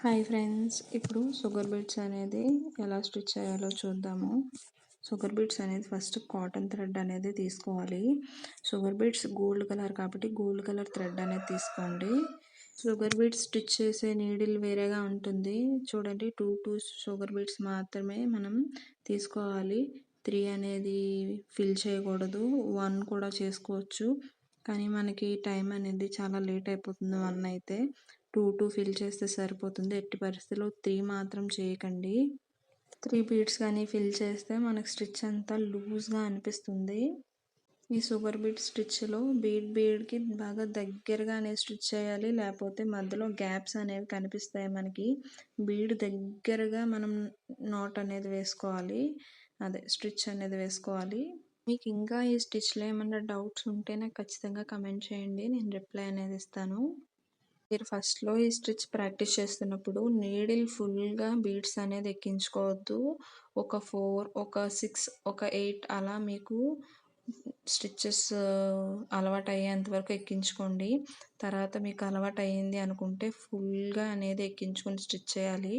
Hi friends, ఇప్పుడు sugar beads అనేది ఎలా స్టిచ్ చేయాలో చూద్దాము. షుగర్ బీట్స్ అనేది ఫస్ట్ కాటన్ థ్రెడ్ అనేది తీసుకోవాలి. షుగర్ బీట్స్ గోల్డ్ కలర్ కాబట్టి గోల్డ్ కలర్ థ్రెడ్ అనేది తీసుకోండి. షుగర్ బీట్స్ స్టిచ్ చేసే నీడిల్ వేరేగా ఉంటుంది. చూడండి, 2 షుగర్ బీట్స్ మాత్రమే మనం తీసుకోవాలి. 3 అనేది ఫిల్ చేయకూడదు. 1 కూడా చేసుకోవచ్చు, కానీ మనకి టైం అనేది చాలా లేట్ అయిపోతుంది. 1 అయితే 2 ఫిల్ చేస్తే సరిపోతుంది. ఎట్టి పరిస్థితుల్లో 3 మాత్రం చేయకండి. 3 బీడ్స్ కానీ ఫిల్ చేస్తే మనకు స్టిచ్ అంతా లూజ్గా అనిపిస్తుంది. ఈ షుగర్ బీడ్ స్టిచ్లో బీడ్కి బాగా దగ్గరగానే స్టిచ్ చేయాలి, లేకపోతే మధ్యలో గ్యాప్స్ అనేవి కనిపిస్తాయి మనకి. బీడ్ దగ్గరగా మనం నాట్ అనేది వేసుకోవాలి, అదే స్టిచ్ అనేది వేసుకోవాలి. మీకు ఇంకా ఈ స్టిచ్లో ఏమైనా డౌట్స్ ఉంటే నాకు ఖచ్చితంగా కమెంట్ చేయండి, నేను రిప్లై అనేది ఇస్తాను. మీరు ఫస్ట్లో ఈ స్టిచ్ ప్రాక్టీస్ చేస్తున్నప్పుడు నీడిల్ ఫుల్గా బీడ్స్ అనేది ఎక్కించుకోవద్దు. ఒక 4, ఒక 6, ఒక 8 అలా మీకు స్టిచ్చెస్ అలవాటు అయ్యేంత వరకు ఎక్కించుకోండి. తర్వాత మీకు అలవాటు అయ్యింది అనుకుంటే ఫుల్గా అనేది ఎక్కించుకొని స్టిచ్ చేయాలి.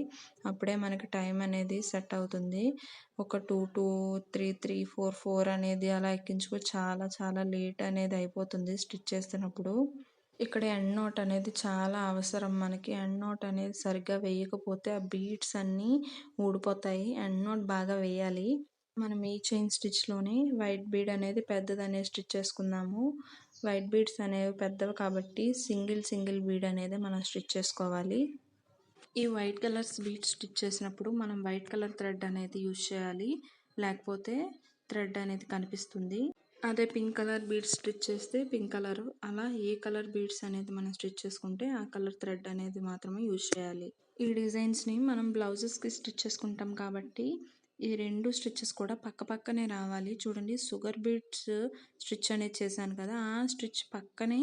అప్పుడే మనకి టైం అనేది సెట్ అవుతుంది. ఒక 2, 2, 3, 3, 4, 4 అనేది అలా ఎక్కించుకో చాలా చాలా లేట్ అనేది అయిపోతుంది స్టిచ్ చేస్తున్నప్పుడు. ఇక్కడ ఎండ్ నాట్ అనేది చాలా అవసరం మనకి. ఎండ్ నాట్ అనేది సరిగ్గా వేయకపోతే ఆ బీడ్స్ అన్నీ ఊడిపోతాయి. ఎండ్ నాట్ బాగా వేయాలి. మనం ఈ చైన్ స్టిచ్లోనే వైట్ బీడ్ అనేది పెద్దది అనేది స్టిచ్ చేసుకుందాము. వైట్ బీడ్స్ అనేవి పెద్దవి కాబట్టి సింగిల్ బీడ్ అనేది మనం స్టిచ్ చేసుకోవాలి. ఈ వైట్ కలర్స్ బీడ్స్ స్టిచ్ చేసినప్పుడు మనం వైట్ కలర్ థ్రెడ్ అనేది యూజ్ చేయాలి, లేకపోతే థ్రెడ్ అనేది కనిపిస్తుంది. అదే పింక్ కలర్ బీడ్స్ స్టిచ్ చేస్తే పింక్ కలర్, అలా ఏ కలర్ బీడ్స్ అనేది మనం స్టిచ్ చేసుకుంటే ఆ కలర్ థ్రెడ్ అనేది మాత్రమే యూజ్ చేయాలి. ఈ డిజైన్స్ని మనం బ్లౌజెస్కి స్టిచ్ చేసుకుంటాం కాబట్టి ఈ 2 స్టిచ్చెస్ కూడా పక్కనే రావాలి. చూడండి, షుగర్ బీడ్స్ స్టిచ్ అనేది చేశాను కదా, ఆ స్టిచ్ పక్కనే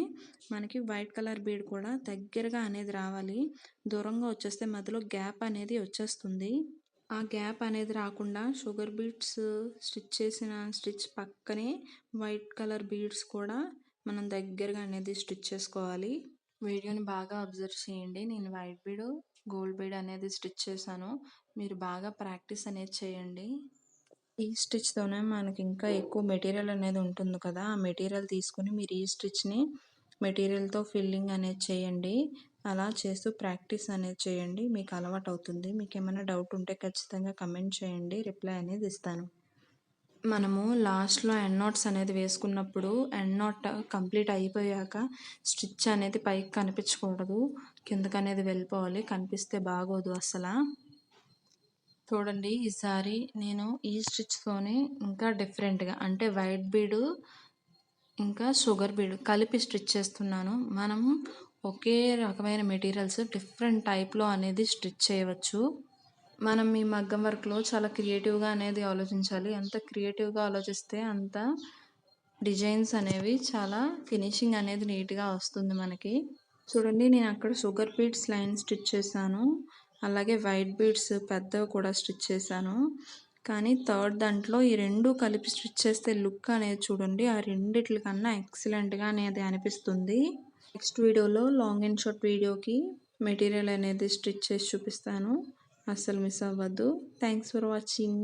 మనకి వైట్ కలర్ బీడ్ కూడా దగ్గరగా అనేది రావాలి. దూరంగా వచ్చేస్తే మధ్యలో గ్యాప్ అనేది వచ్చేస్తుంది. ఆ గ్యాప్ అనేది రాకుండా షుగర్ బీడ్స్ స్టిచ్ చేసిన స్టిచ్ పక్కనే వైట్ కలర్ బీడ్స్ కూడా మనం దగ్గరగా అనేది స్టిచ్ చేసుకోవాలి. వీడియోని బాగా అబ్జర్వ్ చేయండి. నేను వైట్ బీడ్, గోల్డ్ బీడ్ అనేది స్టిచ్ చేశాను. మీరు బాగా ప్రాక్టీస్ అనేది చేయండి. ఈ స్టిచ్తోనే మనకి ఇంకా ఎక్కువ మెటీరియల్ అనేది ఉంటుంది కదా, ఆ మెటీరియల్ తీసుకుని మీరు ఈ స్టిచ్ని మెటీరియల్తో ఫిల్లింగ్ అనేది చేయండి. అలా చేస్తూ ప్రాక్టీస్ అనేది చేయండి, మీకు అలవాటు అవుతుంది. మీకు ఏమైనా డౌట్ ఉంటే ఖచ్చితంగా కమెంట్ చేయండి, రిప్లై అనేది ఇస్తాను. మనము లాస్ట్లో ఎండ్ నాట్స్ అనేది వేసుకున్నప్పుడు ఎండ్ నాట్ కంప్లీట్ అయిపోయాక స్టిచ్ అనేది పైకి కనిపించకూడదు, కిందకి అనేది వెళ్ళిపోవాలి. కనిపిస్తే బాగోదు అసలు. చూడండి, ఈసారి నేను ఈ స్టిచ్తోనే ఇంకా డిఫరెంట్గా, అంటే వైట్ బీడు ఇంకా షుగర్ బీడ్ కలిపి స్టిచ్ చేస్తున్నాను. మనం ఒకే రకమైన మెటీరియల్స్ డిఫరెంట్ టైప్లో అనేది స్టిచ్ చేయవచ్చు. మనం ఈ మగ్గం వర్క్లో చాలా క్రియేటివ్గా అనేది ఆలోచించాలి. ఎంత క్రియేటివ్గా ఆలోచిస్తే అంత డిజైన్స్ అనేవి చాలా ఫినిషింగ్ అనేది నీట్గా వస్తుంది మనకి. చూడండి, నేను అక్కడ షుగర్ బీడ్స్ లైన్ స్టిచ్ చేశాను, అలాగే వైట్ బీడ్స్ పెద్దవి కూడా స్టిచ్ చేశాను. కానీ థర్డ్ దాంట్లో ఈ 2 కలిపి స్టిచ్ చేస్తే లుక్ అనేది చూడండి, ఆ రెండిట్ల కన్నా ఎక్సలెంట్గా అనేది అనిపిస్తుంది. నెక్స్ట్ వీడియోలో లాంగ్ అండ్ షార్ట్ వీడియోకి మెటీరియల్ అనేది స్టిచ్ చేసి చూపిస్తాను, అస్సలు మిస్ అవ్వద్దు. Thanks for watching.